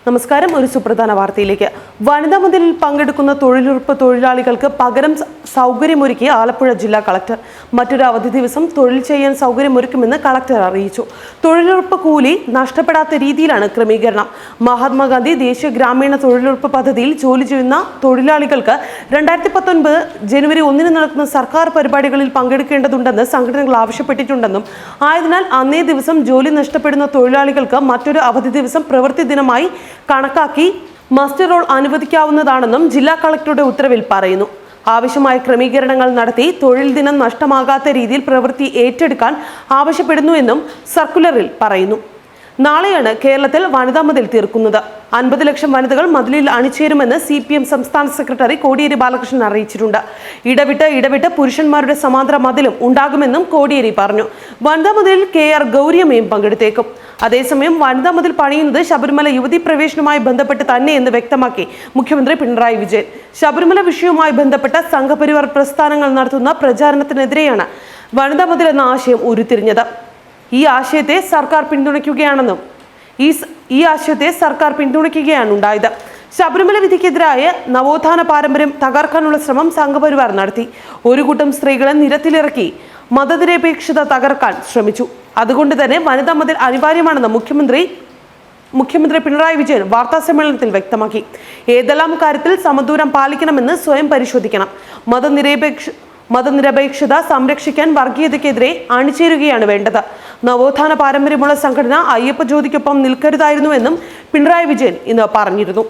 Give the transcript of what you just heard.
നമസ്കാരം. ഒരു സുപ്രധാന വാർത്തയിലേക്ക്. വനിതാ മതിലിൽ പങ്കെടുക്കുന്ന തൊഴിലുറപ്പ് തൊഴിലാളികൾക്ക് പകരം സൗകര്യമൊരുക്കി ആലപ്പുഴ ജില്ലാ കളക്ടർ. മറ്റൊരു അവധി ദിവസം തൊഴിൽ ചെയ്യാൻ സൗകര്യമൊരുക്കുമെന്ന് കളക്ടർ അറിയിച്ചു. തൊഴിലുറപ്പ് കൂലി നഷ്ടപ്പെടാത്ത രീതിയിലാണ് ക്രമീകരണം. മഹാത്മാഗാന്ധി ദേശീയ ഗ്രാമീണ തൊഴിലുറപ്പ് പദ്ധതിയിൽ ജോലി ചെയ്യുന്ന തൊഴിലാളികൾക്ക് 2019 ജനുവരി 1 നടക്കുന്ന സർക്കാർ പരിപാടികളിൽ പങ്കെടുക്കേണ്ടതുണ്ടെന്ന് സംഘടനകൾ ആവശ്യപ്പെട്ടിട്ടുണ്ടെന്നും ആയതിനാൽ അന്നേ ദിവസം ജോലി നഷ്ടപ്പെടുന്ന തൊഴിലാളികൾക്ക് മറ്റൊരു അവധി ദിവസം പ്രവൃത്തി ദിനമായി കണക്കാക്കി മസ്റ്റർ റോൾ അനുവദിക്കാവുന്നതാണെന്നും ജില്ലാ കളക്ടറുടെ ഉത്തരവിൽ പറയുന്നു. ആവശ്യമായ ക്രമീകരണങ്ങൾ നടത്തി തൊഴിൽ ദിനം നഷ്ടമാകാത്ത രീതിയിൽ പ്രവൃത്തി ഏറ്റെടുക്കാൻ ആവശ്യപ്പെടുന്നുവെന്നും സർക്കുലറിൽ പറയുന്നു. നാളെയാണ് കേരളത്തിൽ വനിതാ മതിൽ തീർക്കുന്നത്. 50 ലക്ഷം വനിതകൾ മതിലിൽ അണിചേരുമെന്ന് CPM സംസ്ഥാന സെക്രട്ടറി കോടിയേരി ബാലകൃഷ്ണൻ അറിയിച്ചിട്ടുണ്ട്. ഇടവിട്ട് പുരുഷന്മാരുടെ സമാന്തര മതിലും ഉണ്ടാകുമെന്നും കോടിയേരി പറഞ്ഞു. വനിതാ മതിലിൽ KR ഗൗരിയമ്മയും പങ്കെടുത്തേക്കും. അതേസമയം വനിതാ മതിൽ പണിയുന്നത് ശബരിമല യുവതീ പ്രവേശനവുമായി ബന്ധപ്പെട്ട് തന്നെയെന്ന് വ്യക്തമാക്കി മുഖ്യമന്ത്രി പിണറായി വിജയൻ. ശബരിമല വിഷയവുമായി ബന്ധപ്പെട്ട സംഘപരിവാർ പ്രസ്ഥാനങ്ങൾ നടത്തുന്ന പ്രചാരണത്തിനെതിരെയാണ് വനിതാ മതിൽ എന്ന ആശയം ഉരുത്തിരിഞ്ഞത്. ഈ ആശയത്തെ സർക്കാർ പിന്തുണയ്ക്കുകയാണ് ഉണ്ടായത്. ശബരിമല വിധിക്കെതിരായ നവോത്ഥാന പാരമ്പര്യം തകർക്കാനുള്ള ശ്രമം സംഘപരിവാർ നടത്തി. ഒരു കൂട്ടം സ്ത്രീകളെ നിരത്തിലിറക്കി മതനിരപേക്ഷത തകർക്കാൻ ശ്രമിച്ചു. അതുകൊണ്ട് തന്നെ വനിതാ മതിൽ അനിവാര്യമാണെന്ന് മുഖ്യമന്ത്രി പിണറായി വിജയൻ വാർത്താസമ്മേളനത്തിൽ വ്യക്തമാക്കി. ഏതെല്ലാം കാര്യത്തിൽ സമദൂരം പാലിക്കണമെന്ന് സ്വയം പരിശോധിക്കണം. മതനിരപേക്ഷത സംരക്ഷിക്കാൻ വർഗീയതയ്ക്കെതിരെ അണിചേരുകയാണ് വേണ്ടത്. നവോത്ഥാന പാരമ്പര്യമുള്ള സംഘടന അയ്യപ്പ ജ്യോതിക്കൊപ്പം നിൽക്കരുതായിരുന്നുവെന്നും പിണറായി വിജയൻ ഇന്ന് പറഞ്ഞിരുന്നു.